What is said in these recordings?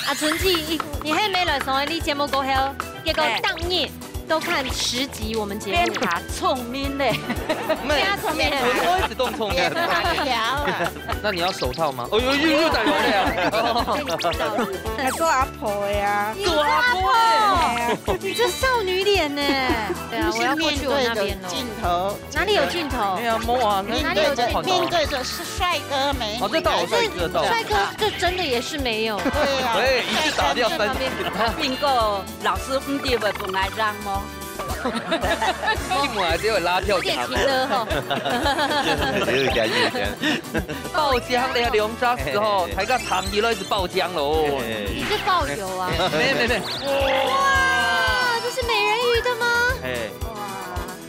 阿纯记，你还没来上你节目过后，结果当夜都看10集我们节目，变他聪明嘞，对啊，聪明人。我一直动聪明。那你要手套吗？哦，又在揉了呀！还做阿婆的呀，做阿婆，你这少女脸呢？对啊，我要过去我那边了。镜头哪里有镜头？没有摸啊，哪里有镜头？面对着是帅哥美女。哦，这道我帅哥道。帅哥，这真的也是没有。对啊，喂，一次打掉3集。边个老师唔对咪本来让么？进门还是会拉票有点停了哈。有点。爆浆的2扎时候，台个长期都一直爆浆喽。你是爆油啊？没。哇，这是美人鱼的吗？哎，哇，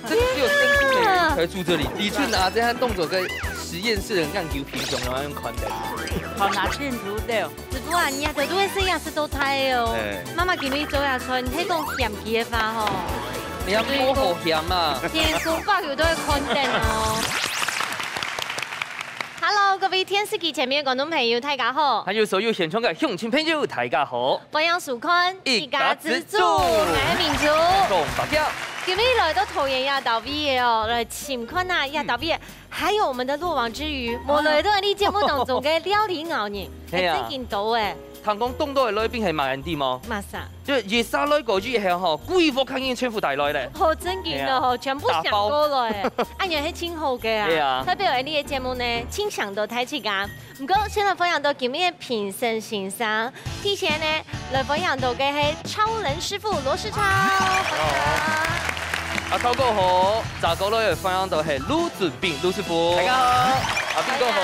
这只有珍珠美人才会住这里。李俊拿这样动作跟实验室的人干球平常然后用宽的。好拿镜头的。师傅啊，你啊，都会是牙齿都胎哦。妈妈给你做牙出来，你可以讲咸皮的发吼。你要摸好咸嘛？天空爆油都会看灯哦。Hello， 各位电視機前面嘅觀眾朋友，大家好。還有所有現場嘅鄉親朋友，大家好。歡迎收看一家之主，我民族。送發票。今日來到桃園亞島 V 哦，來請看啊亞島 V，還有我們的落網之魚，我來到你節目當中嘅料理牛年，係真見到誒。唐講東島嘅來賓係馬人啲麼？馬啥？就熱沙來個魚係嗬，貴婦肯定全副帶來咧。好正經咯，全部上過來，按樣係真好嘅啊。特別係呢個節目呢，請上到睇起㗎。唔過先來分享到今日嘅評審欣賞，提前呢來分享到嘅係超人師傅羅世超。阿超哥好，雜哥咧分享到係盧子炳盧師傅。大家好，阿炳哥好。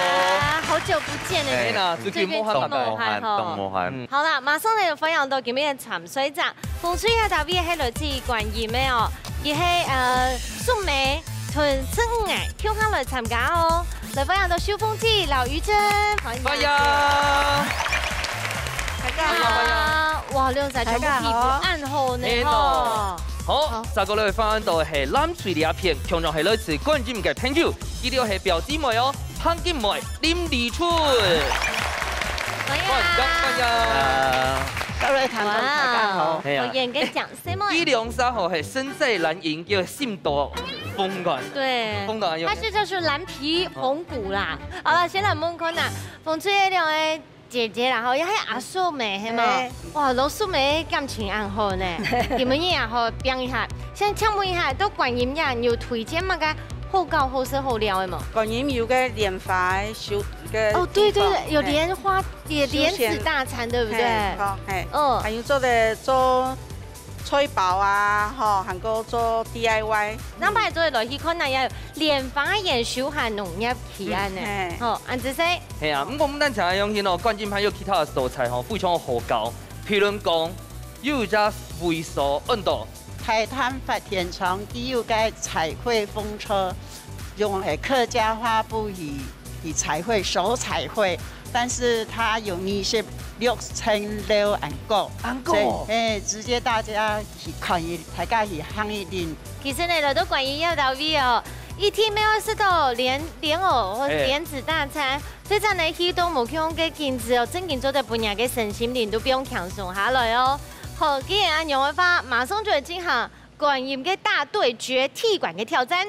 好久不見呢，最近摸下動漢。好啦，馬上嚟就分享到今日嘅潛水站，風吹亞島 V 係來自觀音嘅哦，而係素梅同真愛跳下來參加哦，嚟分享到蕭峰記、劉宇珍，歡迎。大家好。哇，靚仔全部皮膚暗紅呢嗬。好，雜個咧分享到係藍水嘅一片，強調係來自觀音嘅朋友，呢條係表姊妹哦。潘金梅、林立春，歡迎，各位觀眾大家好。我演嘅講什麼？103號係身在藍營叫心多風管，對，風管有。它是就是藍皮紅骨啦。好了，先來問看啦，風吹嗰兩個姐姐啦，吼，又係阿素梅係嘛？哇，老素梅感情很好呢，你們也好變一下。先請問一下，都觀音呀，有推薦乜嘅？好高好色好料的嘛，觀音有個蓮花修個哦，對，有蓮花也蓮子大餐，對不對？好，還有做菜包啊，吼，還有做 DIY。咱擺做落去看，那有蓮花研修下農業起案呢。好，安子生。係啊，咁我們咱常常用起咯，觀音還有其他的素材吼，非常好搞。譬如講，有隻味素溫度。海灘發展場地有個彩繪風車，用客家花布以彩繪手彩繪，但是它有那些6層樓安過，直接大家去看大家去行一點。其實呢，來到觀音亞島 V 哦，一天沒有食到蓮藕或蓮子大餐，所以咱嚟去都冇用嘅鏡子哦，正經做得半日嘅身心靈都不用強鬆下來哦。好，既然按樣嘅話，馬上就會進行觀音嘅大對決踢館嘅挑戰。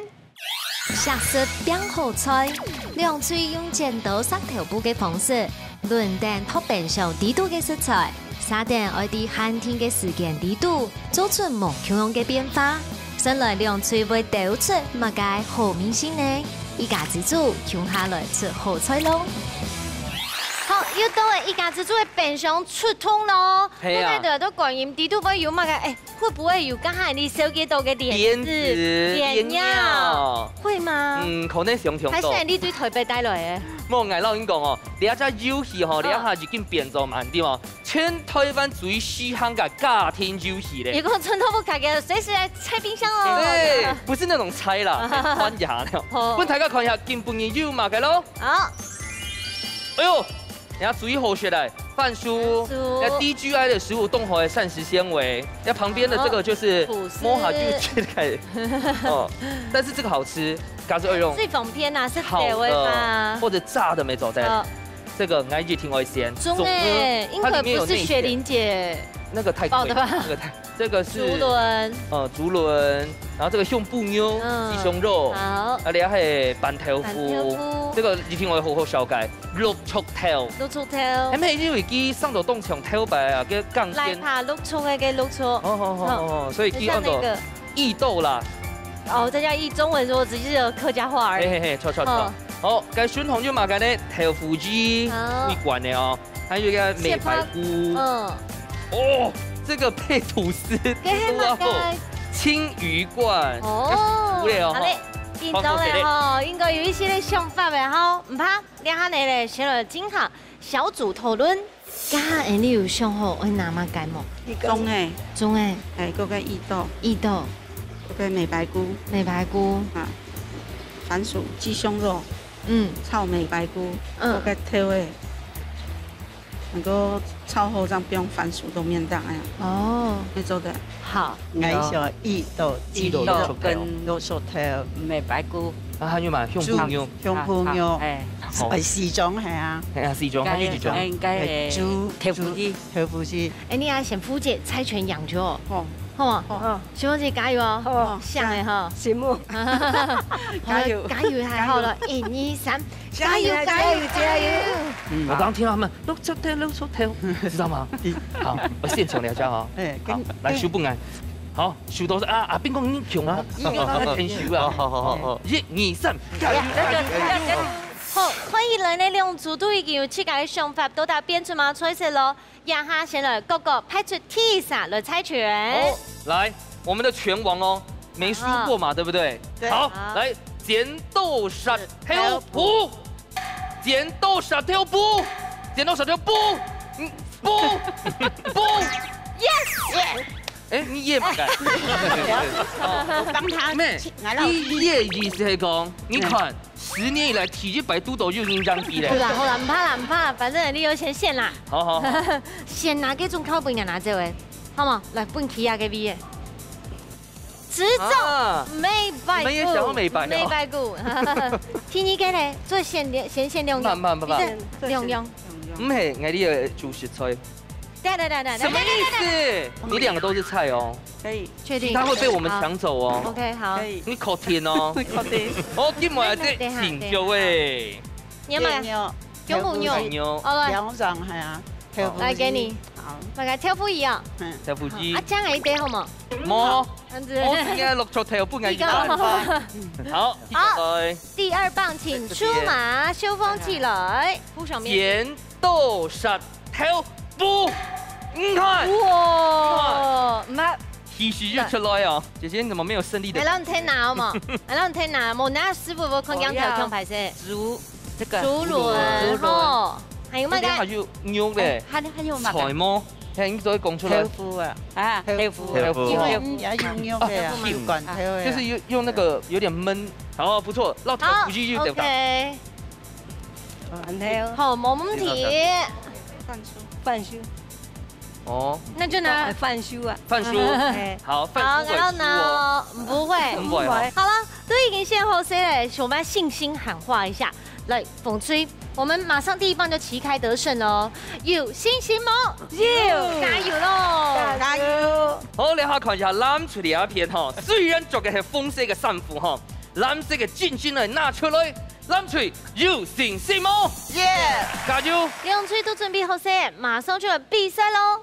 特色變好菜，兩嘴用剪刀塞頭部嘅方式，輪蛋托變上地度嘅食材，撒點愛啲寒天嘅時間地度，做出無窮樣嘅變化。先來兩嘴會抖出乜嘅好明星呢？一家之主搶下來出好菜咯。好，又到了一家之主的變相出通咯。係啊。都睇到觀音地圖會有乜嘅？誒，會不會有剛才你收幾多嘅蓮子、蓮藥？會嗎？可能上上多。還是你對台北帶來嘅？冇挨老咁講哦，你一隻遊戲吼，你一下就已經變做慢啲嘛。全台灣最稀罕嘅家庭遊戲咧。如果從頭不開嘅，隨時來拆冰箱哦。對，不是那種拆啦，係翻牙了。好，大家看一下，根本有嘛嘅咯。好。哎呦！你要注意後續來，飯酥，要 DGI 的15動活的膳食纖維，那旁邊的這個就是摸下就切開，哦，但是這個好吃，嘎子二用。最方便啊，是鐵味吧？或者炸的沒走在。这个爱日挺外鲜。中哎，应该不是雪玲姐那个太贵了，那个太，这个是竹轮，竹轮，然后这个胸部妞，鸡胸肉，好，啊，你还有板头麸，这个日挺外好好小解，六足头，六足头，咁係因為佢上到當場頭白啊，嘅鋼筋，來爬六足嘅六足，哦，所以佢按到異豆啦，哦，這叫異中文，我只是客家話而已，嘿，錯，好，嘅選項要買嘅呢豆腐雞，會慣嘅哦，還有一個美白菇，哦，這個配吐司，然後青魚罐，哦，好嘞，見到咧吼，應該有一些咧想法嘅吼，唔怕，你下嚟咧寫落今下小組討論。家下你有想好會哪麼解冇？中誒，嗰個異豆，嗰個美白菇，啊，番薯、雞胸肉，炒美白菇，嗰個頭誒。能夠炒好，這樣不用番薯都免得哎呀。哦，你做的好。愛上異豆跟肉縮頭、美白菇。啊，還有嘛，胸脯肉，係四種係啊。係啊，四種，還有幾種？應該係豬豆腐雞。哎，你要先福姐猜拳養咗，好嘛？好，小鳳姐加油哦！好，像誒哈，節目，加油，太好了！1、2、3，加油！我剛聽到他們露出頭，知道嗎？好，我現場了解哈。好，來收本來。好，收到啊！邊個你強啊？天收啊！好，1、2、3，加油！好，歡迎來呢兩組都已經有7個嘅想法，到達編出嘛彩色咯。讓下先來個個派出替殺來猜拳。好，來，我們的拳王哦，沒輸過嘛，對不對？好，來剪刀石頭布，剪刀石頭布，剪刀石頭布，yes。哎，你也唔該。幫他咩？你也意思係講，你看10年以來體育百度都有印象機咧。好啦，唔怕，反正你有錢先啦。好。先拿幾種口本嘅拿這位，好冇？來本起下嘅 V 嘅。執照美白菇。你也想要美白？美白菇。聽你嘅咧，做先兩樣。唔，兩樣。唔係，我哋嘅主食菜。什麼意思？你兩個都是菜哦。可以，確定。他會被我們搶走哦。OK， 好。你靠天哦。靠天。哦，今晚係這請就誒。牛嗎？牛母牛。好了。兩種係啊。來給你。好。大概挑夫一樣。挑夫機。啊，將係啲好冇？冇。我應該錄錯挑不藝術。好。好。第2棒請出馬，修風起來。剪刀石頭布。你看，哇，那體勢就出來哦。姐姐，你怎麼沒有勝利的？來讓你聽拿嘛，來讓你聽拿。我拿師傅我看兩條強牌先。竹輪，哦，還有乜嘅？還有牛咧，還有乜？菜麼？聽都講出來。豆腐啊，豆腐，也有牛嘅啊，油管，就是用那個有點悶。好，不錯，撈豆腐雞就對吧？OK。好，冇問題。飯酥。哦，那就拿飯酥啊，飯酥，好，飯酥。然後呢？不會，好了，都已經先後 C 了，我們信心喊話一下，來，馮吹，我們馬上第1棒就旗開得勝哦，有信心嗎？有，加油咯！加油！好，你下看一下藍色嘅一片哈，雖然着嘅係紅色嘅衫褲哈，藍色嘅箭先嚟拿出來。藍翠有信心嗎？耶！加油！兩隊都準備好些，馬上就來比賽嘍！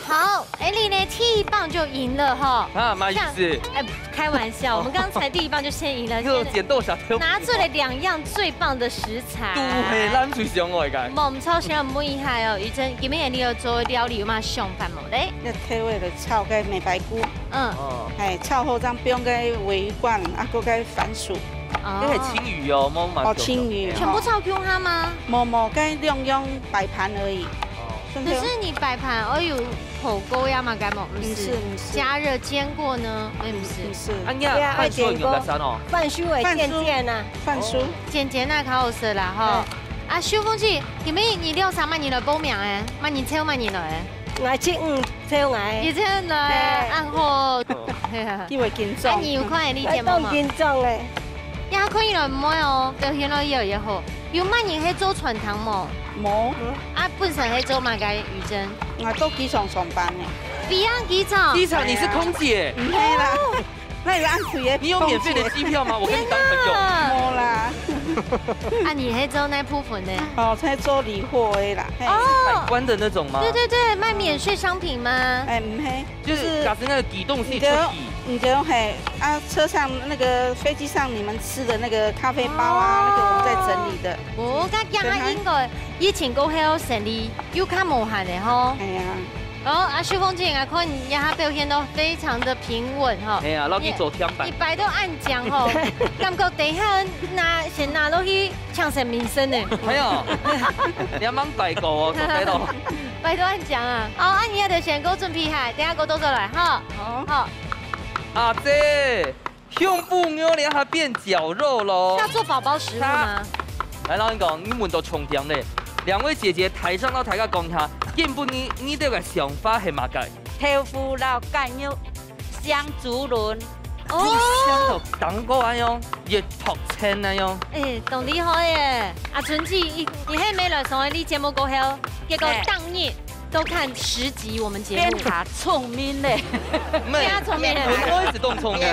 好，艾莉呢第1棒就贏了哈。啊，嘛意思？哎，開玩笑，我們剛才第1棒就先贏了。又剪刀石頭，拿出了2樣最棒的食材。都係藍翠上來㗎。冇唔錯，想唔厲害哦。以前今日你要做料理有嘛想法冇咧？要體位的炒個美白菇。係炒好咁不用個圍罐，啊個個番薯。呢係青魚哦，冇嘛？哦，青魚。全部炒 Q 哈嗎？冇，跟用擺盤而已。可是你擺盤，有火鍋呀嘛？該冇？不是，加熱煎過呢？不是。哎呀，飯酥用得上哦。飯酥誒，煎啊。飯酥。煎啊，較好食啦哈。啊，修風姐，你料啥嘛？你來報名誒？嘛你炒嘛你來？我七超矮，以前来暗号，因为紧张。你有看你节目吗？紧張誒。也可以來唔會哦，表現到越來越好。有乜人去做傳堂冇？冇。啊，本身去做嘛嘅雨珍？我到機場上班呢。Beyond 機場。機場你是空姐？唔係啦。那有按水嘅。你有免費的機票嗎？我跟你當朋友。冇啦。啊，你係做那部分呢？哦，在做理貨的啦。海關的那種嗎？對對對，賣免稅商品嗎？哎，唔係，就是搞成那個機動性出體。你就嘿啊，車上那個飛機上你們吃的那個咖啡包啊，那個我們在整理的。我甲講啊，應該以前嗰個生意有較無限的吼。係啊。然後啊，秀鳳姐啊，看你讓她表現都非常的平穩哈。哎呀，老去做天板。一擺都按講吼，感覺等下先拿落去搶神名聲呢。哎呦，你阿媽大個哦，做得到。擺都按講啊，好，啊你也得先夠準備下，等下夠倒過來哈。好。阿姐，胸部牛年還變絞肉嘍。要做寶寶食物嗎？來，老人講，你們都重點咧。兩位姐姐台上到台下講下，根本你哋嘅想法係乜嘅？豆腐老乾肉香竹輪。哦，當個安樣，熱托青安樣。誒，懂厲害耶！阿純子，你係未來上你節目過後，結果當日都看10集我們節目。變下聰明咧，變下聰明咧，我一直都聰明。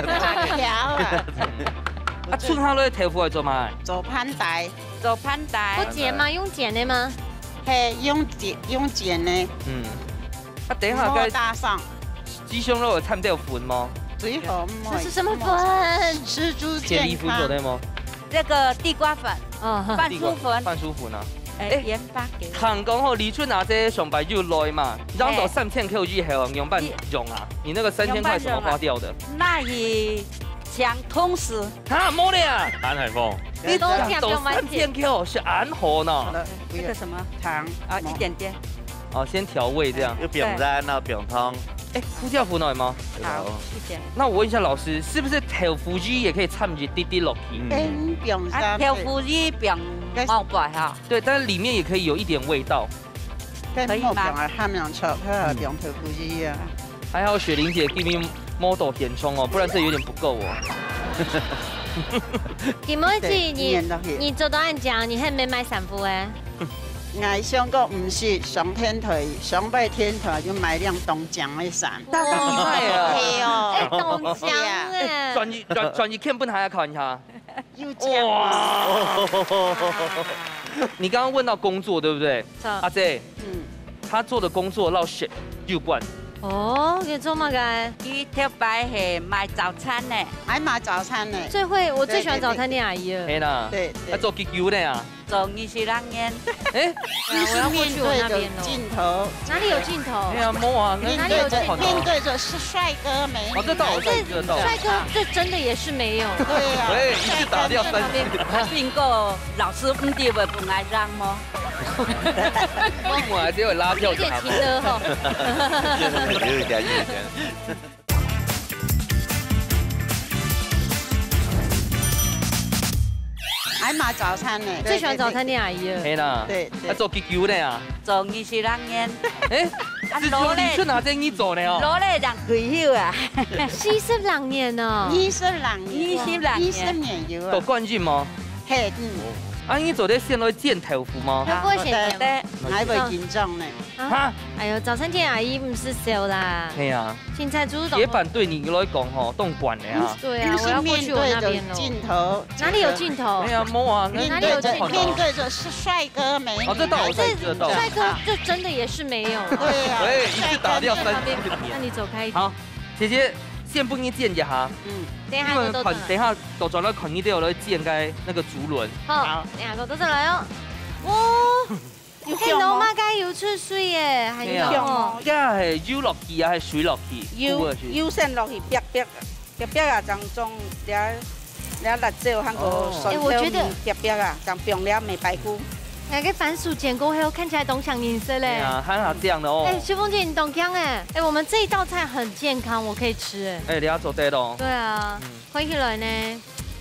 啊，春夏咧豆腐係做乜？做pan帶。做pan帶。不剪嗎？用剪的嗎？係用剪的。嗯。啊，等下該搭上。雞胸肉有摻掉粉嗎？最好唔這是什麼粉？吃豬鐵梨粉做的嗎？這個地瓜粉，番薯粉，番薯粉啊。鹽巴嘅。韓講好，李春拿這上百又來嘛，然後3000 Q 以後用半用啊，你那個3000塊怎麼花掉的？那也想通時。啊，冇咧啊！安海豐。你都3000 Q 是安河呢？這個什麼糖啊？一點點。哦，先調味這樣。有餅乾啊，餅湯。哎，胡椒粉來嗎？好，謝謝。那我問一下老師，是不是豆腐雞也可以摻一滴滴落去？豆腐雞餅冒白哈。對，但是裡面也可以有一點味道。可以嗎？ham洋炒，佢係豆腐雞啊。還好雪玲姐給你 model 填充哦，不然這有點不夠哦。김文子，你做到按講，你係咪買散服誒？我想過唔是上天台，上拜天台就買輛東江的傘。大厲害啊！係哦，東江誒。轉移片本還要看一下。又這哇！你剛剛問到工作對不對？阿姐，他做的工作撈血又慣。哦，佢做乜嘅？佢跳擺係賣早餐呢，還買早餐呢。我最喜歡早餐店阿姨了。係啦，對，做雞油的啊。做20人煙。哎，我要過去我那邊咯。鏡頭，哪裡有鏡頭？哎呀，冇啊，哪裡有鏡頭？面對着是帥哥美女。哦，這倒是知道。帥哥，這真的也是沒有。對呀。喂，一次打掉3次。邊個老師唔啲會不愛讓麼？我還是會拉票。有點情的哈。有點。還買早餐呢？最喜歡早餐店阿姨了。係啦。對。做雞油的啊。做20人煙。哎，是做李春拿這你做的哦。攞嚟讓貴友啊。20人年哦。20年有啊。有冠軍嗎？係，啊，你做的線都煎豆腐嗎？不會選的，還會緊張呢。哈？哎呦，早餐店阿姨唔是笑啦。係啊。青菜豬鐵板對你來講吼，動慣的啊。對啊，我要過去我那邊咯。鏡頭。哪裡有鏡頭？哎呀，冇啊，哪裡有鏡頭？面對着是帥哥美女。哦，這倒我知道。帥哥就真的也是沒有。對啊。喂，一次打掉3次。那你走開一點。好，姐姐。先幫你煎一下，等下到轉到群呢都有咧煎嘅那個竹輪。好，等下我都上來哦。哇，係老媽雞要出水耶，係啊，而家係油落去啊，係水落去？油先落去，煸啊，當中了辣椒和個蒜頭面煸啊，當冰了美白菇。那個番薯煎過後看起來都像顏色嘞。啊，還好這樣的哦。哎，秀鳳姐你懂講哎，哎，我們這一道菜很健康，我可以吃哎。哎，你要做得咯。對啊，回去了呢，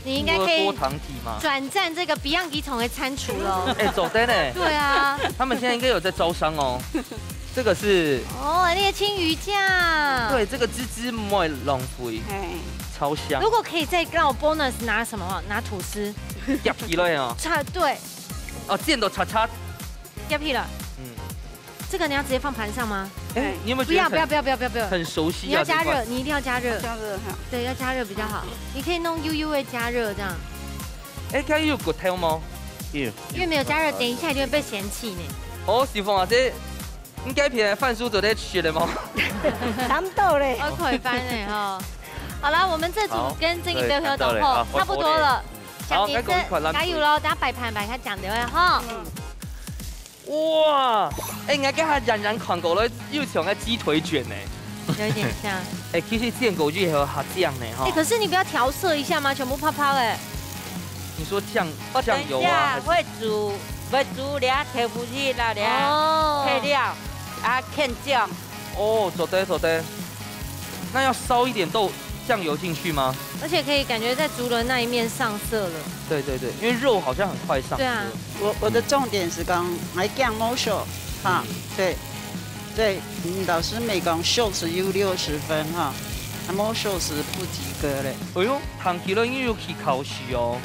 你應該可以多糖體嘛。轉戰這個 Beyond 機場的餐廚咯。哎，做得呢。對啊。他們現在應該有在招商哦。这个是哦，那个青鱼酱。对，这个芝芝莫浪费，超香。如果可以再让我 bonus 拿什么？拿吐司。夹皮了呀。对。哦，剑都叉。夹皮了。这个你要直接放盘上吗？哎，你有没有觉得？不要，很熟悉啊。你要加热，你一定要加热。加热哈。对，要加热比较好。你可以弄悠悠的加热这样。哎，加有骨头吗？因为没有加热，等一下就会被嫌弃呢。哦，师傅啊，这应该平饭叔做在吃的吗？难到嘞，我快翻嘞哈。好了，我们这组跟这个标合等后差不多了。好，该加油喽！大家摆盘摆下讲的哈。哇！哎，我给他冉冉看过了，又像个鸡腿卷呢，有一点像。哎，其实见狗就有下酱呢哈。哎，可是你不要调色一下吗？全部泡泡哎。你说酱油啊？会煮俩豆腐丝啦，俩配料啊，看酱。哦，走的。那要烧一点酱油进去吗？而且可以感觉在竹轮那一面上色了。对，因为肉好像很快上。对啊，我的重点是讲来讲魔术哈，对，老师没讲秀是有60分哈，魔术是不及格嘞。哎呦，唐起了又去考试哦。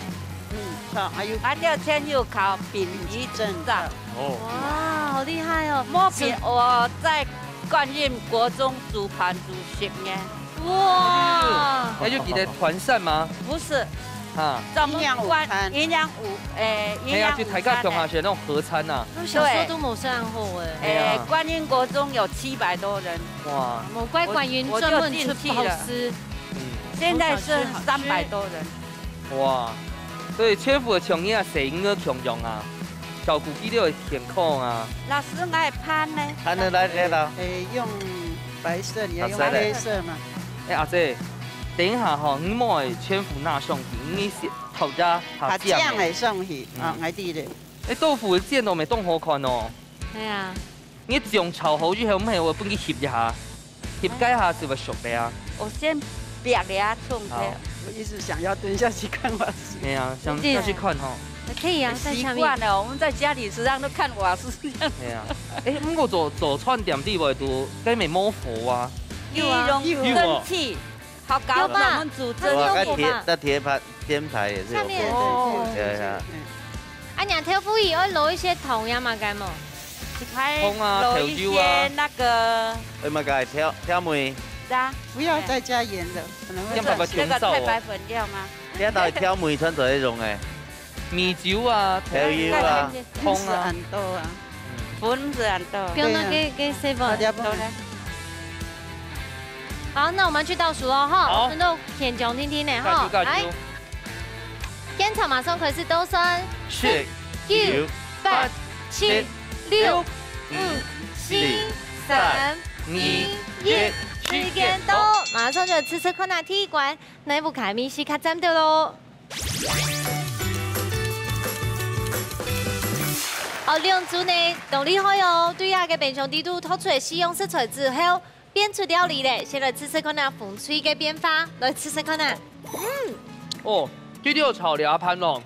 好，还有6000又考丙级证照。哦。哇，好厉害哦！我在冠运国中煮盘煮10年。哇！那就你的团扇吗？不是，营养午餐，营养去台大中下学那种合餐呐。那小时候都某善后哎。观音国中有700多人。哇！某乖管云专门出保师。现在是300多人。哇！所以全部的创意啊，谁应该强用啊？照顾记得健康啊。老师爱攀呢？攀的来了。用白色，你要用黑色嘛？哎，阿姐，等一下哈，你莫会全副拿上去，你是头家下酱来上去啊，我记得。哎，豆腐的煎都未冻好看哦。系啊。你酱炒好之後，咁係我幫佢醃一下，醃解下是咪熟嘅啊？我先煸下葱的。我一直想要蹲下去看瓦斯。对啊，想下去看哈。可以啊，习惯了，我们在家里时常都看瓦斯这样。对啊。哎，不過做串店啲位都雞咪摸火啊。有蒸汽，好搞吧？我们煮蒸汽嘛。那天台也是有。对啊。啊，娘挑夫也要揉一些糖呀嘛，该么？葱啊，揉一些那个。哎嘛，该挑梅。不要再加盐了，可能会那个太白粉料吗？你到挑梅穿做迄种诶，米酒啊，调油啊，葱啊，很多啊，粉子很多。不用那给 C 粉。好，那我们去倒数喽哈，真的天讲听听呢哈，来，现场马上开始倒算10、9、8、7、6、5、4、3、2、1，时间到，马上就吃困难体育馆内部凯米西卡站到喽。好，两组呢动力好哟，对下嘅平常地图突出使用食材之后。变出料理咧，先来吃吃看那风吹嘅变化，来吃吃看那。哦，这条炒凉盘咯，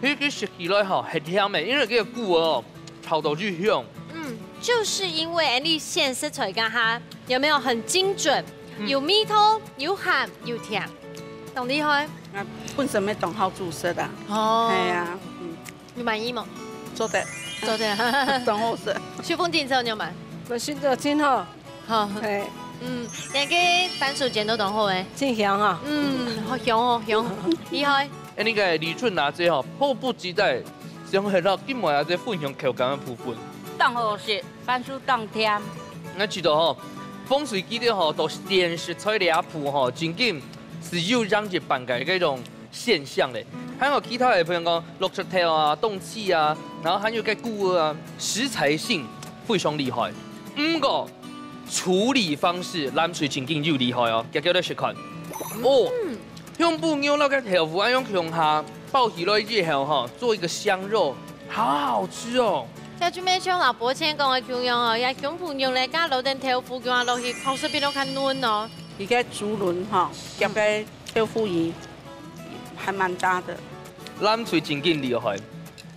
佢食起来吼很香的，因为这个骨哦炒到就香。就是因为你现食材跟它有没有很精准，有米头，有咸，有甜，懂厉害？本身没懂好煮食的。哦。系啊。你满意吗？做得。做得。懂好食。雪峰顶之后你有买？我现在真好。好，哎，两个番薯剪都懂好诶，真香哈，好香哦，香，厉害。哎，你个李春拿这吼，迫不及待想下到今晚这分享口感的部分。当好食，番薯当甜。我知道吼，风水记得吼，都点食材离谱吼，真紧是有让一半个这种现象嘞。还有其他的朋友讲落石头啊、冻气啊，然后还有个骨啊，食材性非常厉害。不过处理方式，咱水真紧又厉害哦，叫你食看。哦，用布牛那个豆腐，用用下爆起来之后哈，做一个香肉，好好吃哦。像准备像老婆前讲的咁样哦，也用布牛来加落点豆腐，叫落去口水变到较嫩哦。一个竹轮哈，夹个豆腐鱼，还蛮大的。咱水真紧厉害，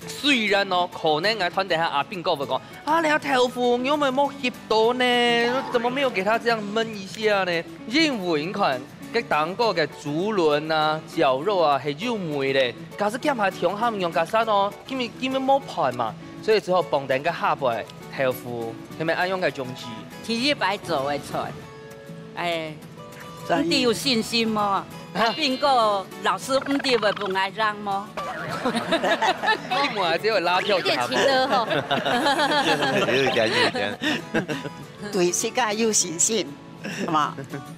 虽然哦，可能我团队下阿炳哥会讲，啊，你豆腐有没有吸到呢？怎么没有给他这样焖一下呢？因为你看，cái蛋糕嘅主輪啊、絞肉啊係要梅咧，假使兼下調下面用架生哦，根本冇盤嘛，所以只好綁定個下擺豆腐，係咪按用嘅種子？提100做嘅菜，哎，你有信心嗎？邊個老師唔啲會唔愛讓嗎？你們只會拉票就好。有點情勒吼。有點。對自家有信心。係嘛？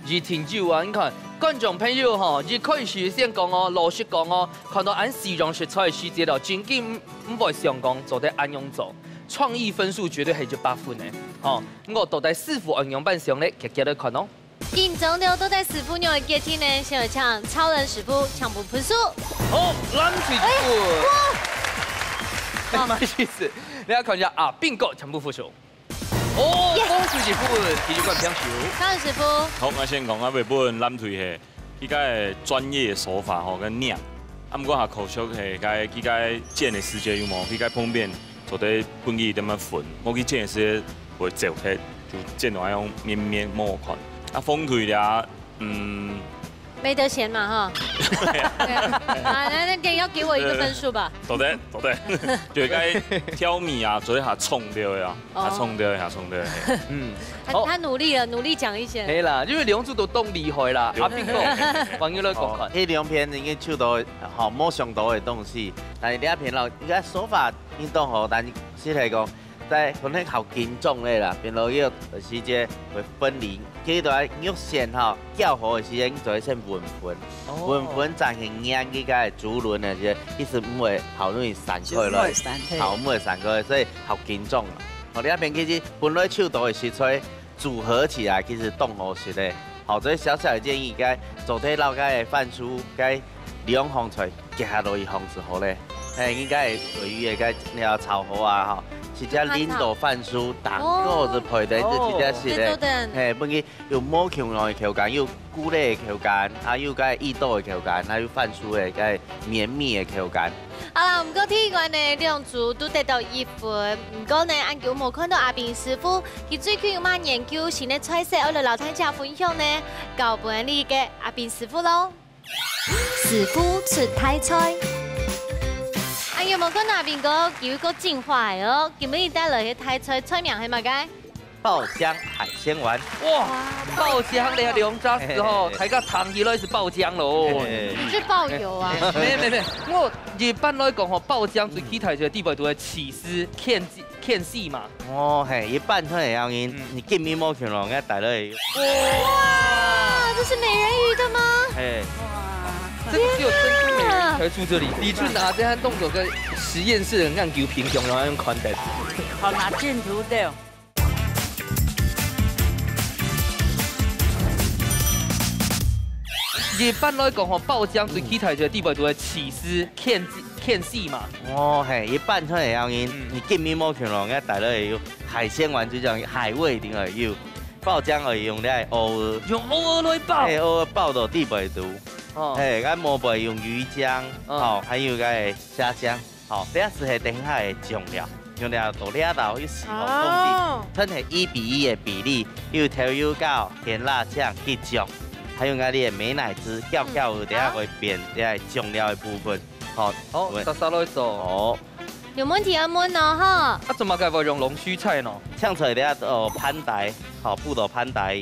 而甜酒啊，你看觀眾朋友吼，你可以事先講哦，老實講哦，看到按時用食材嘅細節咯，真經唔會想講做得按用做，創意分數絕對係100分嘅。哦，我到底師傅應用版上咧，記得看哦。緊張了都在師傅用嘅階梯呢，先嚟搶超人師傅搶步分數。好，攬住一半。唔好意思，你要看一下啊，邊個搶步分數？哦，恭喜師傅，繼續講享受。超人師傅。好，我先講啊，日本攬腿係依家嘅專業手法吼，跟釀。啊，唔過下口述係該依家煎嘅時間有冇？依家方便做得本地點樣粉，我去煎嘅時會焦起，就煎到那種綿綿毛款。啊，風腿咧，沒得閒嘛哈。啊，那要給我一個分數吧。到底，就該挑米啊，做一下沖掉呀，啊沖掉一下。他努力了，努力講一些。係啦，因為兩組都懂厲害啦。阿邊個？網友來講看。呢兩片已經手到好冇上到嘅東西，但係呢一片咯，而家手法已經當好，但係先係講。在可能好緊張咧啦，變到要時間會分離，佢就係肉線吼攪和嘅時間就會先混粉，混粉再去釀佢個主輪嘅時，其實唔會好容易散開來，好唔會散開，所以好緊張啊！我哋一邊其實本來手到嘅食材組合起來，其實當好食咧。好，所以小小嘅建議，該做啲老嘅飯酥，該2方菜夾下落去烘之後咧，應該係鮪魚嘅該你要炒好啊吼。直接領導飯酥，蛋糕就配在直接食咧，係本佢有冇口內嘅口感，有菇類嘅口感，啊有個意豆嘅口感，還有飯酥嘅個綿密嘅口感。好啦，唔過聽完呢兩組都得到1分，唔過呢按叫冇看到阿炳師傅，佢最近有乜研究新嘅菜式，我哋老大家分享呢，交俾你嘅阿炳師傅咯。師傅出台菜。有冇看到阿炳哥有一個進化嘅哦？今日帶來嘅台菜菜名係乜嘅？爆漿海鮮丸。哇！爆漿你係兩隻時候，睇個湯起來是爆漿咯。唔是爆油啊？沒，我一般來講吼，爆漿最起台就地位都係起司、片絲嘛。哦，係一般都係咁樣，你見面冇見落嘅帶落去。哇！這是美人魚的嗎？係。這個只有珍珠美人才出這裡。李春拿這項動作跟實驗室的研究平常，然後用寬帶。好拿鏡頭的。一般來講吼，爆漿最起台就地位都係起司、片絲嘛。哦，係一般都係咁樣，你見面冇見落嘅帶落去，海鮮丸最重要，海味一定係有。爆漿可以用咧蚵，用蚵來爆。係蚵爆到地位度。誒，咁毛貝用魚漿，好，還有個蝦漿，好，第一是係等下係醬料，醬料到呢度要時候當啲，真係1:1嘅比例，要調油膏、甜辣醬、結醬，還有嗰啲美乃滋，攪等下會變啲醬料嘅部分，好，好，沙來做。好，有問題要問哦，哈。啊，怎麼解會用龍鬚菜呢？像菜啲pan帶，好，布到pan帶。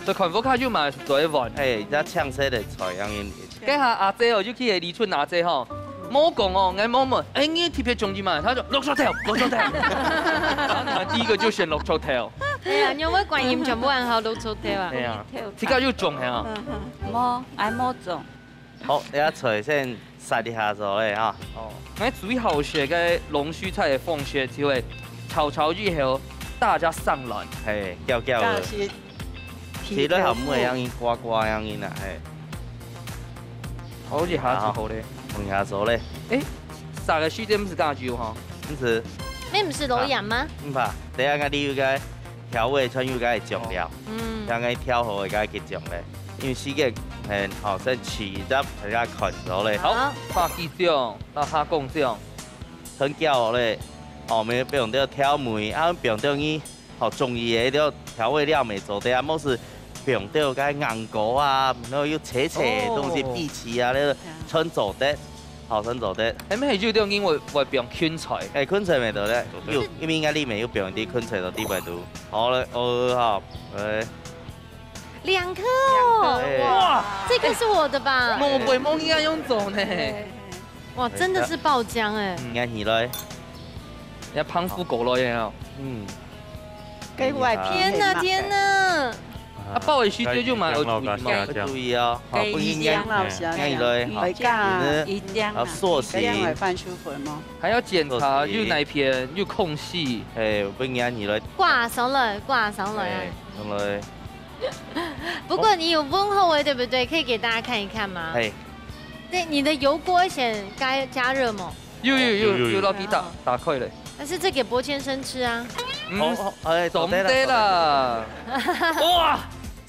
就看福卡就買做一碗，係而家搶色嘅菜咁樣。家下阿姐哦，就去李春阿姐吼，冇講哦，我冇問，哎，你特別中意嘛？他說綠草頭。第一個就選綠草頭。係啊，因為觀音全部人好綠草頭啊。係啊，即刻要種係啊。冇種。好，你一菜先殺一下咗咧嚇。哦，我最好食嘅龍鬚菜嘅風雪就係炒之後，大家上來係叫嘅。其實後尾樣嘢刮樣嘢啦，係。好似下次好咧，同下咗咧。誒，啥個書店唔是加酒哈？唔是。你唔是老人嗎？唔怕，第一個你要個調味，全要個醬料，將個調好嘅個結醬咧。因為時間係學生遲得大家群咗咧。好，花枝醬、蝦公醬。很饺咧，哦，没不用到挑梅，啊，不用到伊哦中意的了调味料没做的啊，某是不用到个硬果啊，然后又切切东西荸荠啊，那个春做的。 好生做的，咁係要點因為不用芹菜，芹菜咪得咧，因為應該裡面有不用啲芹菜到底咪度，好了，好，2顆哦，哇，這個是我的吧？我背夢應該用做呢，哇，真的是爆漿哎，啱起來，一胖虎過來嘅，給外天哪天哪！ 啊，爆的時間就蠻有注意哦，好不應該，啱起來，海咖、魚漿，好塑形，番薯粉嗎？還要檢查又哪片又空隙，不啱起來，掛上來，掛上來，上來。不過你有溫厚味，對不對？可以給大家看一看嗎？係。對，你的油鍋先加熱嗎？有到底打開嘞。但是這給博先生吃啊。懂得啦。哇！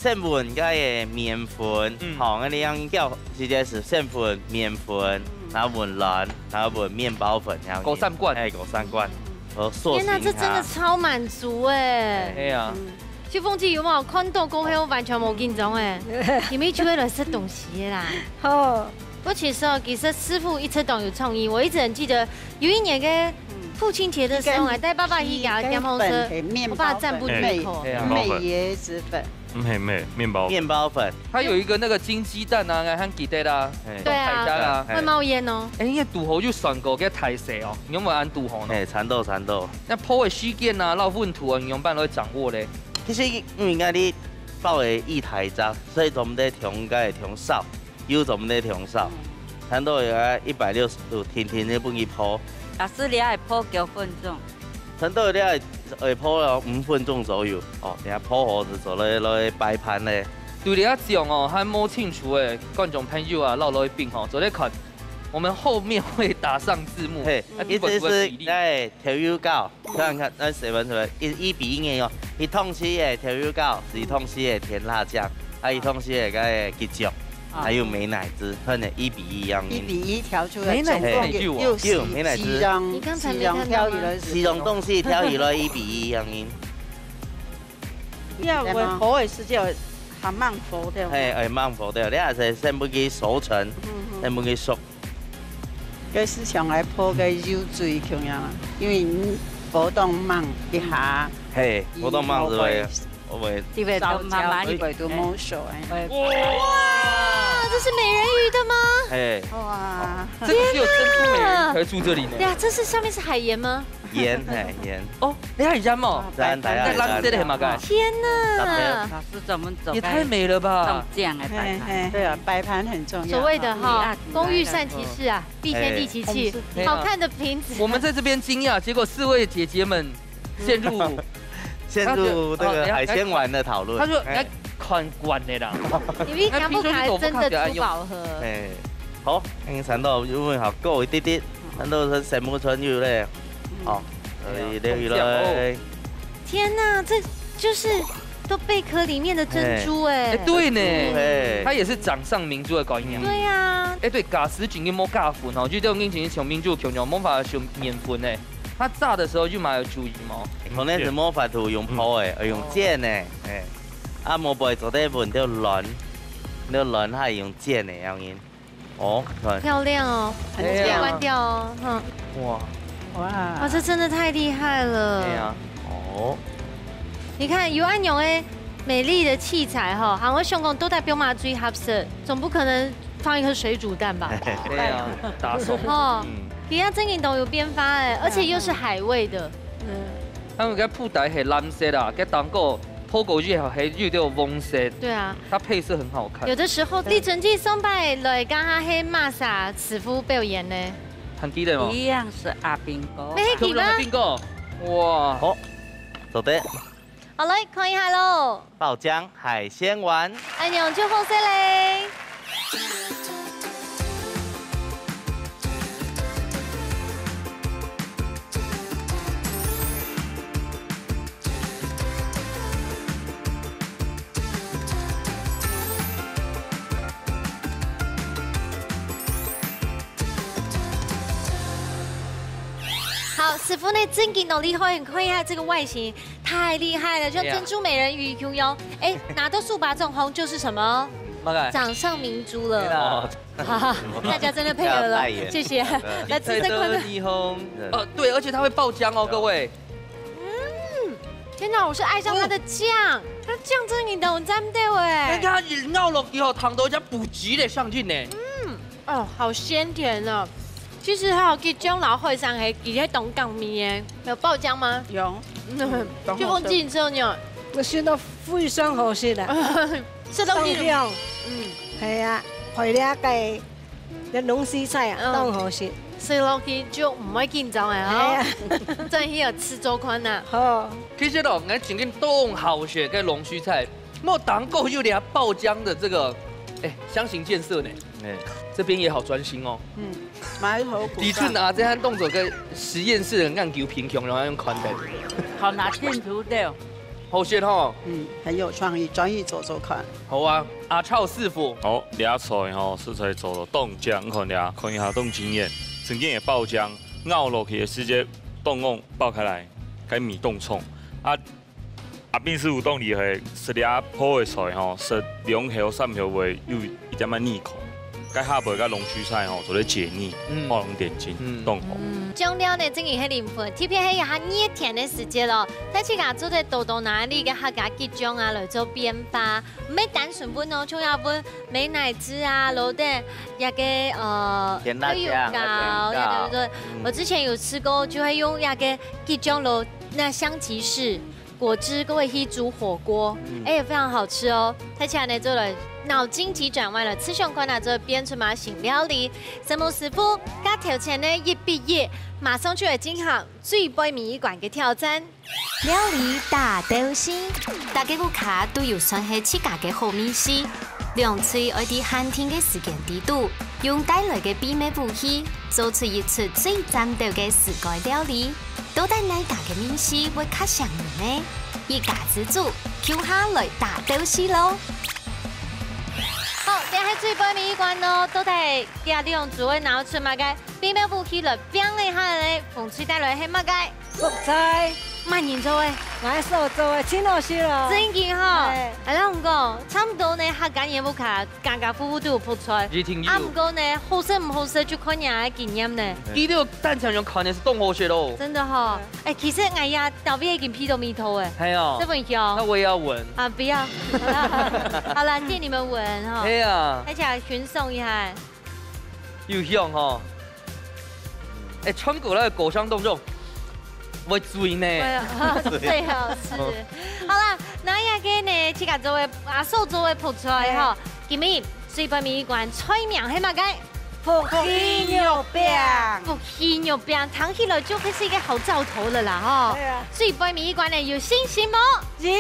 成分嘅麵粉，好，嗰啲樣叫直接是成分麵粉，然後混卵，然後混麵包粉，然後狗3罐，狗3罐，和塑形。天哪，這真的超滿足哎！係啊，小鳳姐有冇看到過後完全冇緊張哎？你們就為了吃東西啦。哦，不過其實師傅一直都有創意，我一直很記得有一年嘅父親節的時候，還帶爸爸去牙電風車，我爸讚不絕口。美椰子粉。 面包粉，它有一個那個金雞蛋啊，和雞蛋啦，對啊，會冒煙哦。哎，因為杜河就選過嘅太細哦，你有冇按杜河呢？蠶豆。那鋪的時間啊、撈混土啊，你用辦法掌握咧。其實因為家啲包嘅一太雜，所以總得調解調少，油總得調少。蠶豆有160度，天你不易鋪。老師你愛鋪幾分鐘？ 蠶豆你會鋪了5分鐘左右，哦，等下鋪好就做來擺盤咧。對你一講哦，還摸清楚誒，觀眾朋友啊，撈落去邊吼，做咧看，我們後面會打上字幕。嘿，意思是調油膏，看那7分出來，1比1嘅哦，1桶匙嘅調油膏，1桶匙嘅甜辣醬，還1桶匙嘅個雞腳。 還有美乃滋，看的1比1樣。1比1調出來，美乃滋有美乃滋。你剛才沒看到嗎？4種東西調起來1比1樣因。要會好嘅時間還慢火掉。係慢火掉，你係使先不佢熟成，先不佢熟。個市場來鋪個油水咁樣，因為波動慢一下。係波動慢是會。 這邊都慢慢一杯都冇水。哇，這是美人魚的嗎？哎，哇，這個只有珍珠美人魚才會住這裡呢。對啊，這是上面是海鹽嗎？鹽，鹽。哦，你係鹽哦？鹽，在藍色的係嘛個？天哪！老師怎麼走？也太美了吧！這樣來擺盤。對啊，擺盤很重要。所謂的哈，工欲善其事啊，必先利其器。好看的瓶子。我們在這邊驚訝，結果4位姐姐們陷入這個海鮮丸的討論。他說：要看慣的啦。因為楊不凱真的珠寶盒。誒，好，蠶豆因為好夠一啲啲，蠶豆係成木春油咧，哦，留來。天哪，這就是都貝殼裡面的珍珠哎。對呢，它也是掌上明珠的概念。對呀。哎，對，假絲菌跟冇假粉哦，就這種情形像明珠球牛冇法用麵粉誒。 它炸的時候就蠻有注意嘛，可能是冇法度用泡誒，用煎誒，啊冇辦法做得混到軟，那軟係用煎誒樣嘢，哦，漂亮哦，很亮，關掉哦，哼，哇，這真的太厲害了，對啊，哦，你看有安用誒美麗的器材哈，韓國香港都代表嘛最合適，總不可能放一顆水煮蛋吧？對啊，打手哦。 底下真嘅都有編發誒，而且又是海味的。他們個鋪台係藍色啦，個蛋糕鋪過去後係又都有黃色。對啊，它配色很好看。有的時候李準基送拜來剛下喺瑪莎慈夫表演呢。很記得嗎？一樣是阿兵哥。你係記嗎？邊個？哇，好，做得。好來看一下咯。爆漿海鮮丸。安樣就好食咧。师傅呢真的都厉害，很看一下这个外形，太厉害了，就珍珠美人鱼 Q 哟。哎，拿到数把这种红就是什么？掌上明珠了。好，大家真的配合了，谢谢。来吃这款的。对，而且它会爆浆哦，各位。天哪，我是爱上它的酱，它的酱真的懂沾对哎。你看它咬落去后，汤都加补给的上去呢。哦，好鲜甜哦。其实还有给姜老会上还给些东港米诶，有爆浆吗？有。就忘记你之后呢？我现在非常好食啦。这都是酱。系啊，配了嘅龙须菜啊，都好食。食落去就唔会紧张诶哈，真系有吃周宽呐。好，其实咯，我前面都好学跟龙须菜，莫当够有点爆浆的这个，相形见绌呢。这边也好专心哦。埋头苦干。李春啊，这项动作跟实验室的按球平衡，然后用宽带。好拿镜头的。好学吼。很有创意，专业做看。好啊，阿超师傅。好，俩菜吼，食材做了冻浆，看一下冻经验。曾经也爆浆，咬落去直接冻瓮爆开来，改米冻冲。阿斌师傅冻厉害，食俩好的菜吼，食两盒3盒话有一点仔腻口。该下辈甲龙须菜吼做咧解腻，画龙点睛，冻好。酱料呢，正係靈魂，特別係下熱甜嘅時節咯。睇似牙做嘅豆豆哪裡嘅客家結醬啊來做變化，唔係單純搬哦，仲有搬美乃滋啊，攞啲一個黑油膏，對不對？我之前有吃過，就會用一個結醬攞那香吉士果汁，各位去煮火鍋，也非常好吃哦。睇起來呢做了。腦筋急轉彎了，吃相關啊，就變出馬新料理。神木師傅加條前呢一畢業，馬上就嚟進行最杯麵一館嘅挑戰。料理大鬥士，大家個卡都要算係自家嘅好面試。兩嘴愛啲寒天嘅時間地度，用帶來嘅秘密武器，做出一出最戰鬥嘅世界料理。到底哪家嘅面試會較上癮呢？一家之主，叫下來大鬥士咯！好，今日最杯麵一館咯，到底家利用做嘅拿出乜嘅？秘密武器來變一下咧，風吹帶來係乜嘅？福菜。萬年做嘅，買手做嘅，真好食咯。真勁哈！係啦，唔講，差唔多呢，客家嘢冇卡，家家戶戶都有福菜。啊，唔講呢，好食唔好食就看人嘅經驗呢。第六蛋腸用看的是凍好食咯。真的哈，其實我呀，特別已經批到眉頭誒。係啊。這份香。那我也要聞。啊，不要。好了，借你們聞哈。係啊。而且傳送一下。有香哈。穿過來的果香凍肉。會醉呢，最好吃。好啦，那一個呢，自家做嘅阿嫂做嘅泡菜哈，今日最杯麵一館菜名係乜嘅？福氣肉餅。福氣肉餅，聽起來就會是一個好兆頭了啦哈。最杯麵一館呢有信心冇？有，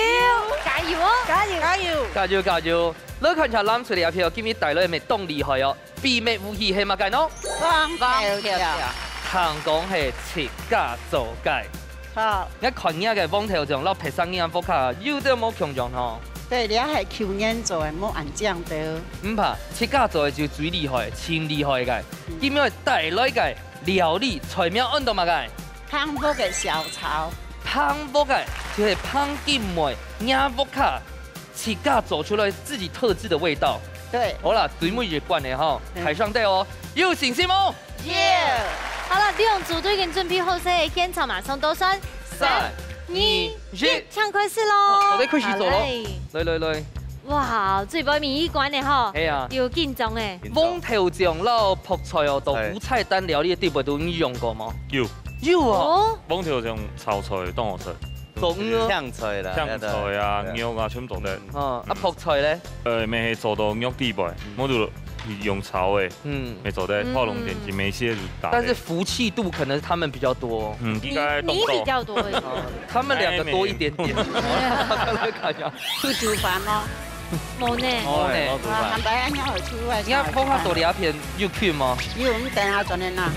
加油哦！加油！加油！加油！加油！你看下攬出嚟票，今日帶來咪凍厲害哦！秘密武器係乜嘅喏？汪條條。行講係切家做計。好，你看嘢嘅網頭上，攞皮生嘢福卡，有啲冇強壯吼。對，你係求人做嘅，冇按醬的。唔怕，切家做嘅就最厲害，超厲害嘅。點樣帶來嘅料理菜名按到乜嘅？香福嘅小炒。香福嘅就係香金梅嘢福卡，切家做出來自己特質的味道。對。好啦，最尾一關嘅吼，台上帶哦，有信心冇？耶！好了，利用組隊已經準備好曬，現場馬上倒數3、2、1，唱開始咯！我哋開始做咯，來。哇，最杯麵一館嘅嗬，係啊，有緊張嘅。網頭上撈泡菜哦，豆腐菜單料理嘅地位都已用過嗎？有啊。網頭上炒菜當好食。做香菜啦，香菜啊、肉啊，全部做得。泡菜咧？咪係做到肉地位，我就。用炒誒，沒做得畫龍點睛，沒些打。但是福氣度可能是他們比較多。應該你比較多。他們兩個多一點點。來看下。去煮飯咯。冇呢。係咪啱啱去煮啊？而家放下多兩片要缺嗎？要，咁等下做呢啦。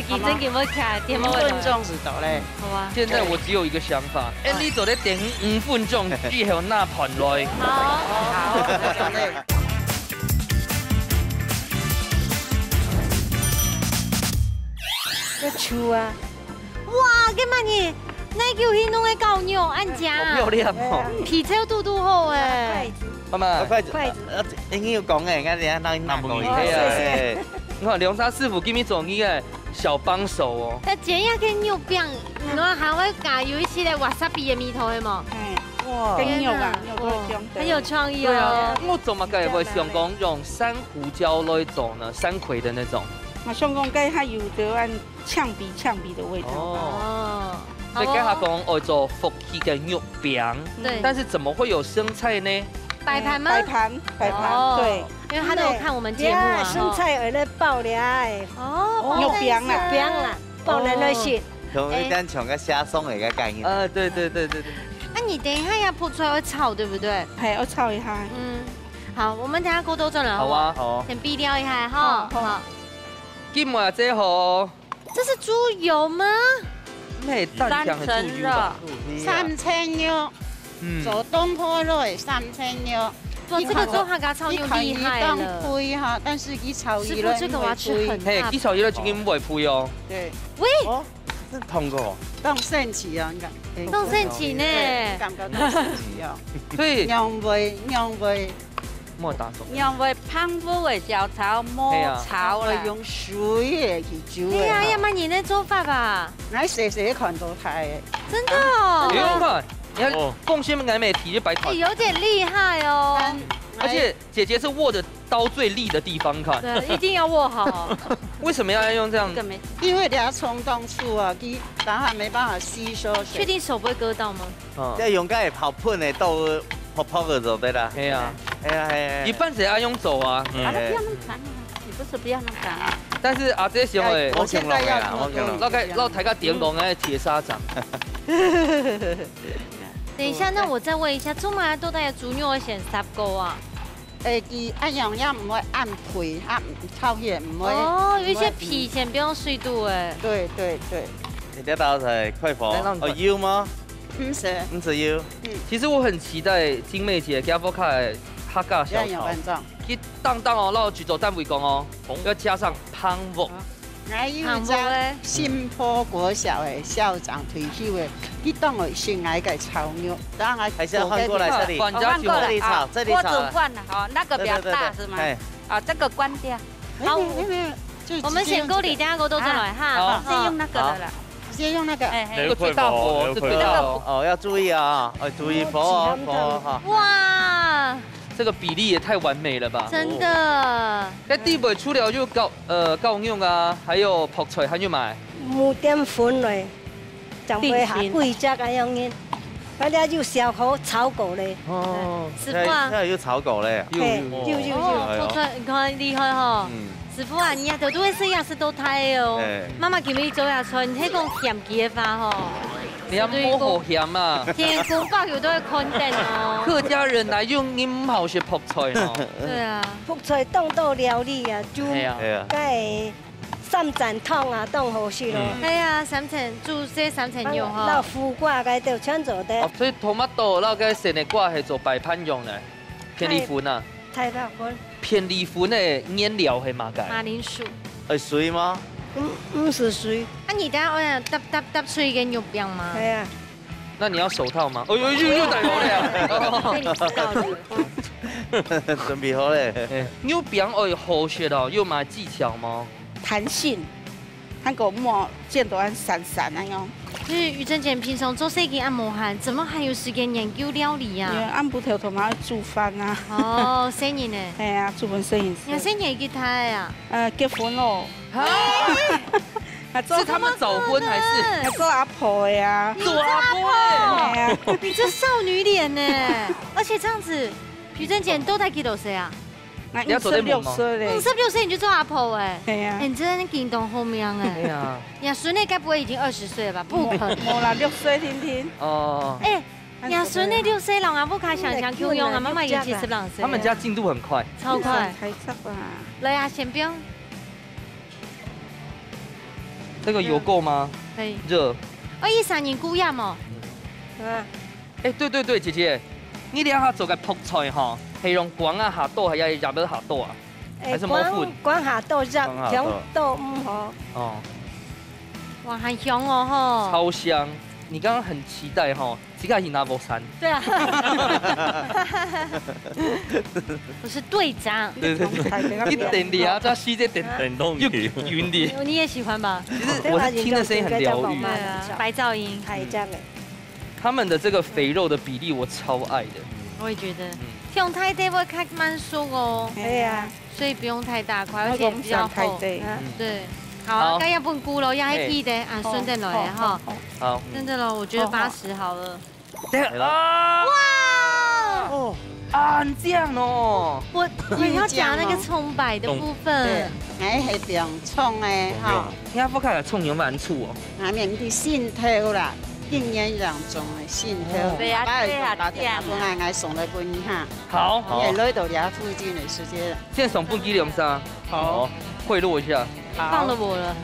記真叫我卡點5分鐘是到咧。好啊。現在我只有一個想法，你做得點5分鐘之後那盤來。好。树啊。哇，今嘛你那叫迄弄个高牛按好夹，漂亮哦，皮超嘟嘟好哎。妈妈，筷子，英语有讲诶，俺等下让你拿过去。嘿啊，你看梁沙师傅给你做你的小帮手哦。那剪下个牛饼，我还会加有一些的 wasabi 的米头的嘛。哇，跟牛啊，很有创意对啊哦。，我做嘛个会想讲用山胡椒来做呢，山葵的那种。我想讲，该它有得按呛鼻的味道。哦，所以跟他讲我做福气的肉饼，对，但是怎么会有生菜呢？摆盘吗？摆盘，对，因为他都有看我们节目啊。生菜为了爆了哦，肉饼啦，饼啦，爆了那些。像一点像个虾松的个概念。对。那你等一下要铺出来会炒，对不对？还要炒一下。嗯，好，我们等下锅都转了。好啊，好。先避掉一下哈。好。今晚这盒，这是猪油吗？咩蛋香的猪油吧？ 3层肉，做东坡肉的3层肉。做这个做哈嘎超牛厉害了。配哈，但是伊炒师傅这个我要吃很大。嘿，伊炒伊了已经袂配哦。对。喂。这通过。当圣起啊，你当圣起呢？感觉当圣起啊。所以羊味。莫打手。羊味胖腐的小炒莫炒啦，用水去煮的。对呀，要么你那做法吧。俺细细看都太。真的哦。不用看，你看贡献俺美体就白团。有点厉害哦。而且姐姐是握着刀最利的地方看。对，一定要握好。为什么要用这样？因为它冲动处啊，它还没办法吸收水。确定手不会割到吗？要用个泡喷的豆泡个就对啦。嘿啊，嘿。一般谁爱用走啊？不要那么长啊，你不是不要那么长啊。但是阿姐想诶，我现在要老台个点讲诶铁砂掌。等一下，那我再问一下，做嘛都带猪肉选3个啊？伊按样也唔会按皮，它炒起唔会。哦，有一些皮先不用水煮诶。对。你这道菜快火，油吗？不是油。其实我很期待金妹姐加波卡的哈嘎小炒，去当哦，然后去做单位工哦，要加上汤肉。还有一个新坡国小的校长退休的，他当我先来个炒肉，当然还是要换过来这里，换过来炒，这里炒。锅子换了，好，那个比较大是吗？啊，这个关掉。好，我们先锅里等下锅都转来哈，先用那个的啦。先用那个，这个最大火，这最大火哦，要注意啊，注意火哈。哇，这个比例也太完美了吧！真的。在地尾除了就高用啊，还有泡菜，还有买。木点粉嘞，长辈下贵只个样嘢，嗰啲就小口炒过嘞。哦，师傅啊，这有炒狗嘞。有。泡菜你看厉害哈。师傅啊，你都会是也是都太哦。妈妈今日做下菜，你睇讲咸鸡的话吼。你要摸好咸啊！天公保佑都会肯定哦。客家人来用你唔好学泡菜哦。对啊。泡菜当到料理啊，就该3层汤啊，当好事咯。系啊，3層煮這3層肉哈。那苦瓜該就全做得。所以tomato那個生的瓜係做擺盤用的，偏離粉啊。太大粉。偏離粉的醃料係嘛嘅？馬鈴薯。水嗎？唔是水。啊，你等下我想搭水跟肉餅嗎？係啊。那你要手套嗎？哦，又帶我了。被你知道了。準備好咧。肉餅要好學哦，有買技巧嗎？彈性，那個膜見到按散那樣。就是於真姐平常做設計按摩漢，怎麼還有時間研究料理啊？因為按不條頭嘛要煮飯啊。哦，生意呢？係啊，煮飯生意。你生意幾大啊？結婚咯。是他們早婚還是？做阿婆呀。做阿婆？你這少女臉呢？而且這樣子，於真姐都才幾多歲啊？56歲嘞，56歲你就做阿婆哎？對呀。你真的驚動後面哎。對呀。亞孫那該不會已經20歲了吧？不可能。冇啦，6歲聽聽。哦。哎，亞孫那6歲，人也不敢想象 Q 用啊，媽媽已經72歲。他們家進度很快。超快。太快了。來啊，先不用。這個油夠嗎？可以。熱。伊3年姑爺嘛。哎，對，姐姐，你兩下做個泡菜哈，係用滾啊下豆，還要入到下豆啊？還是冇粉？滾下豆入，兩豆唔好。哦。哇，很香哦吼。超香。你刚刚很期待哈，这个是拿波山。对啊。我是队长。对对对。一点点啊，这吸这点又晕的。你也喜欢吧？其实我听的声音很疗愈。对啊，白噪音。他们的这个肥肉的比例我超爱的。我也觉得。用太大会开蛮酥哦。对呀。所以不用太大块，而且比较厚。对。好，该要不菇咯，要黑皮的，按顺的来哈。好，真的咯，我觉得80好了。啊！哇！哦啊，很酱哦。我要夹那个葱白的部分。哎，系中葱的哈。你看不看葱有蛮醋哦。下面啲线头啦，经验养中的线头。对啊，对啊，对啊。我爱送来给你哈。好。你来到家附近的时间。现在送不给两三。好。贿赂一下。放了我了。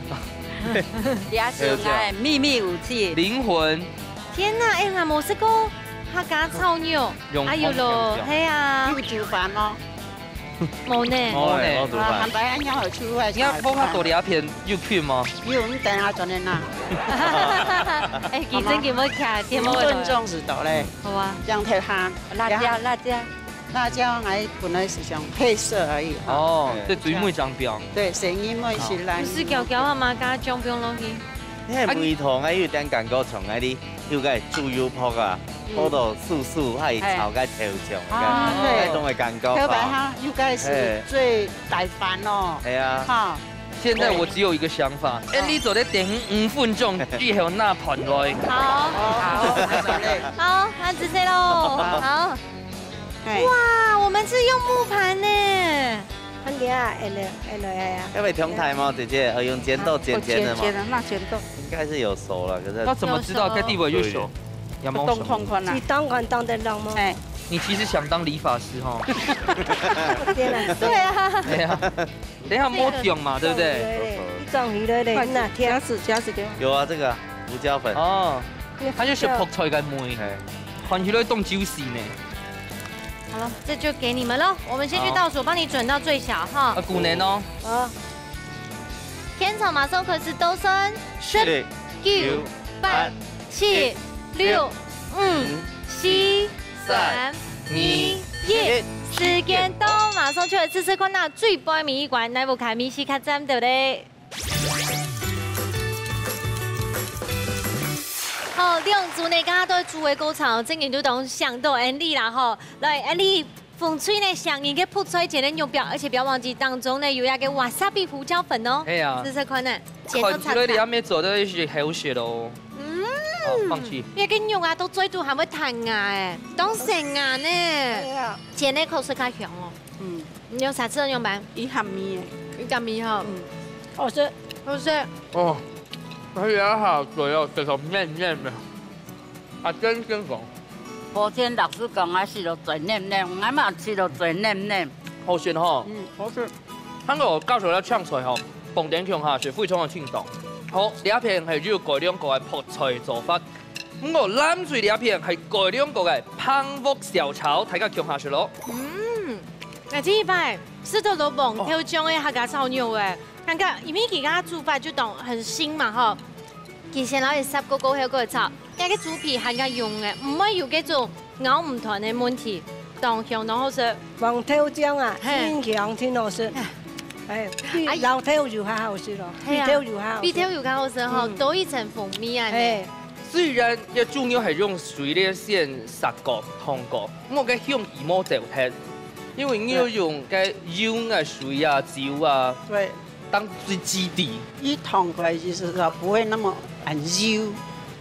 也是爱秘密武器。灵魂。天哪，哎呀，莫斯科客家炒肉，哎呦咯，系啊。要煮饭咯。冇呢。冇呢。汉白安要去煮啊。你要放下多两片肉片吗？有，我们等下做呢。哎，几真几冇卡，点冇分钟是到嘞。好啊。姜头哈，辣椒，辣椒。辣椒还本来是想配色而已。哦，这水梅酱饼。对，声音咪是来。不是搅搅下嘛，加酱饼落去。你系梅糖啊，有点感觉从嗰啲要个猪油泡啊，泡到素素，还炒个调酱，那种嘅感觉。漂白哈，应该是最大饭咯。系啊。哈。现在我只有一个想法，你做咧点5分钟，之后那盘来。好。好，那直接喽。好。哇，我们是用木盘呢。很厉害，要不同台吗，姐姐？用煎豆煎的吗？煎的，那煎豆应该是有熟了，可是他怎么知道该地位越熟？冻宽宽啊！你当款当得了吗？哎，你其实想当理发师哈？对啊。对啊。等一下摸酱嘛，对不对？撞鱼了嘞，那加子给我。有啊，这个胡椒粉。哦。它就是泡菜跟梅，看起来冻酒豉呢。好了，这就给你们喽。我们先去倒数，帮你准到最小哈。古年哦。天草马松可是都升10、9、8、7、6、5、4、3、2、1。时间到，马上就来试试看那最杯米馆乃部开米西卡站对不对？好，两组呢，刚刚都煮的够长，正经都懂想到 Andy 啦吼，来 Andy 风吹呢，响应给铺出一点的牛表，而且不要忘记当中呢有那个 wasabi 胡椒粉哦。哎呀，试试看呢，看起来你还没做到是好食咯。放弃。那个肉啊，都最多还会弹牙哎，当成牙呢。前那口水较香哦。你用啥子用办？伊含米的，伊含米哈。好吃，好吃。哦。它也好水哦，这种嫩嫩的，啊真爽。昨天老师讲啊，是咯最嫩嫩，我嘛吃咯最嫩嫩。好鲜哈。好吃。香港教授咧唱菜吼，重点唱下是非常的清淡。好，呢一片係要改良過嘅泡菜做法。咁我藍水呢一片係改良過嘅澎湖小炒，大家講下去咯。那這一擺是都老棒，挑醬嘅客家炒肉誒。感覺因為佢家煮法就當很新嘛吼，其實攞嚟濕個高香個炒，但係煮皮係家用嘅，唔會有嗰種咬唔斷嘅問題，當香當好食。黃挑醬啊，鮮香挺好食。哎，老挑肉還好食咯，比挑肉還好食。比挑肉較好食吼，多一層蜂蜜啊。雖然嘅主要係用水咧先殺過、燙過，我嘅香氣冇就聽，因為你要用嘅油啊、水啊、酒啊。對。当最基底，一烫过来就是说不会那么很油，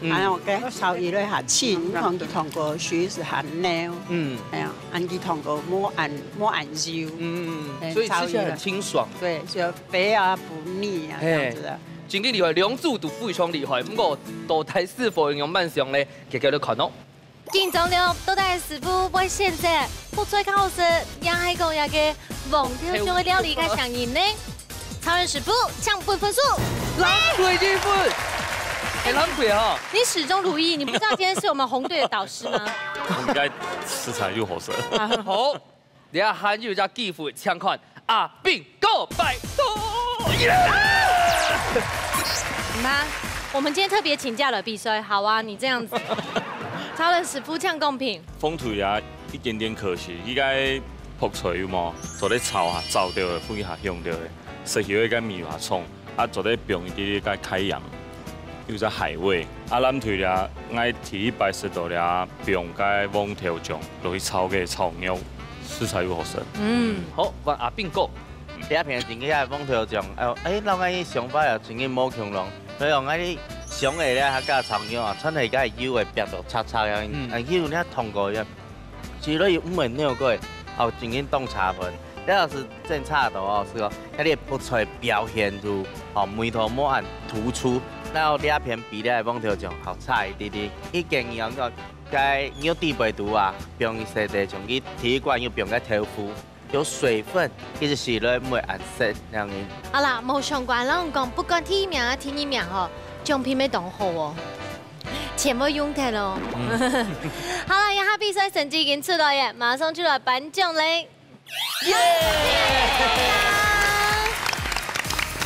然后给稍微的下轻，烫的烫过水是很嫩，哎呀，安吉烫过莫按油，所以吃起来很清爽，对，就肥啊不腻啊这样子啊。真嘅厉害，兩組都非常厲害，不過到底是否用慢上咧，就叫你看咯。金鐘料到底師傅為現在不最好食，也係講一個黃挑醬嘅料理嘅上癮呢？超人師傅搶本分數，藍隊1分，哎，藍隊哈！你始終如一，你不知道今天是我們紅隊的導師嗎？應該食材又好食。好，你下喊要隻機會搶看阿邊個拜託。你看，我们今天特别请假了，比赛好啊，你这样子，超人师傅这样公平。风腿啊，一点点可惜，应该扑出有冇？做咧炒啊，走掉的，飞下用掉的，食起个米花葱，啊做咧冰一啲个开洋，又在海味，啊咱腿啊，爱提110度咧，冰个网条酱落去炒个炒肉，食材又好食。好，换阿炳哥。 第一片真起来网条酱，咱爱上摆也真去摸恐龙，所以用爱你上下咧，还加炒肉啊，穿起个油会变到擦擦样，油咧通过样，煮了又唔会扭过，哦，真紧冻茶粉，这要是正差的哦，是个，那你不出来表现出哦眉头抹暗突出，然后第一片比咧网条酱好差一点点，伊建议讲个该肉底白毒啊，用伊洗地从去体育馆又用个豆腐。 有水分，其实是咧唔会暗色这样嘅。好啦，冇相关，咱讲不管第一名啊、第二名吼，奖品要当好哦，钱要用得咯。好了，以下比赛成绩已经出来耶，马上就来颁奖嘞！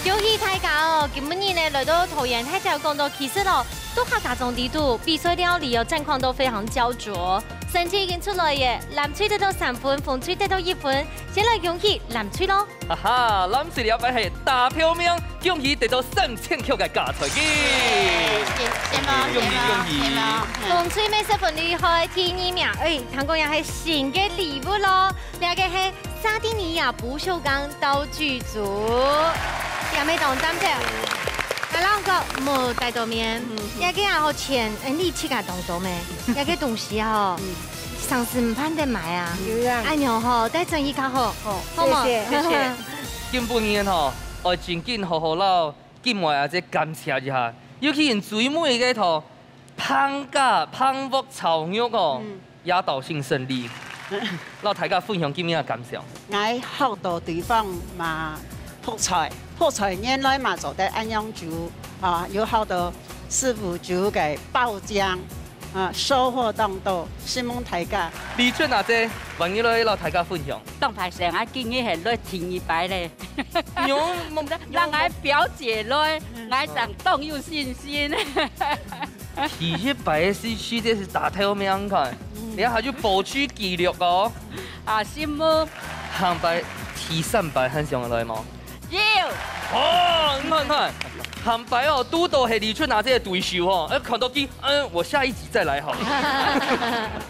恭喜大家哦！今年呢来到桃园太角讲到，其实咯，都客家中地度比赛料理哦，战况都非常焦灼。 成绩已经出来耶，蓝翠得到3分，红翠得到1分。先来恭喜蓝翠咯！哈哈，蓝翠了解系大票名，恭喜得到3000块嘅加菜金。恭喜！红翠美食份厉害，第2名，唐公也系新嘅礼物咯。另一个系沙丁尼亚不锈钢道具组，也没当担票。 那啷个冇带到面，也个好钱，你去个动作没？也个东西哈，上次唔盼得买啊。哎呦吼，带生意较好，好嘛？谢谢。今半年吼，我真紧好好老，今外啊，这感谢一下，尤其因最美个头胖甲胖木炒肉哦，压倒性胜利。老大家分享今年嘅感想。我好多地方嘛泡菜。 泡菜原来嘛做得安样煮啊，有好多师傅煮嘅爆浆啊，收获当多，希望大家。李春阿姐，欢迎来老大家分享。当排上我建议系来前一排咧，让我表姐来，我想更有信心。前一排是去的是大头名看，然后还有保持纪录哦。啊，什么？航班提300很上来吗？ 要哦，你看，航白哦，都到系李春拿这个对手哦，看到机，我下一集再来好。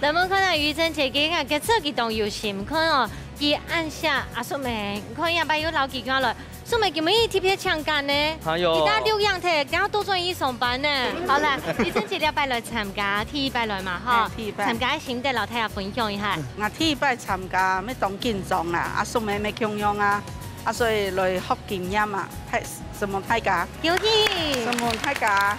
咱们看到余真姐姐啊，佢设计动有心，看哦，佢按下阿素梅，看一把有老几个了，素梅今日特别强干呢，还有，其他6样题，刚刚多专业上班呢。好啦，余真姐拜来参加，第1摆来嘛哈，参加心得老太太分享一下。我第1摆参加，要当紧张啦，阿素梅要强样啊。 啊，所以来学经验嘛，什么大家？恭喜！什么大家？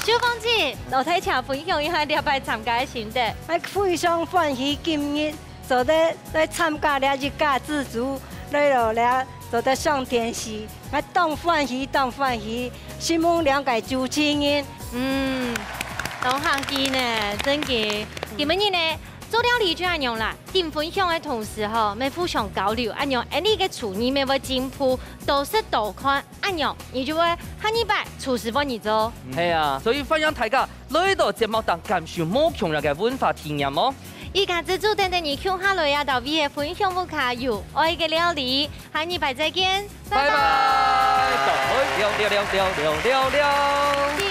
小芳姐，老太茶分享一下你拜参加的心得。我非常欢喜今日做得来参加了日假自助，来了做得上电视，我当欢喜，希望了解主持人。当客气呢，真嘅，今日呢？ 做料理就按样啦，点分享的同时吼，要互相交流，按样，你嘅厨艺咪会进步，多识多看，按样，你就会下一摆厨师帮你做。系啊，所以欢迎大家来到节目当感受冇穷人嘅文化体验哦。依家自助等等你看下来啊，到 V 嘅分享不卡有爱嘅料理，下一摆再见，拜拜。走，聊。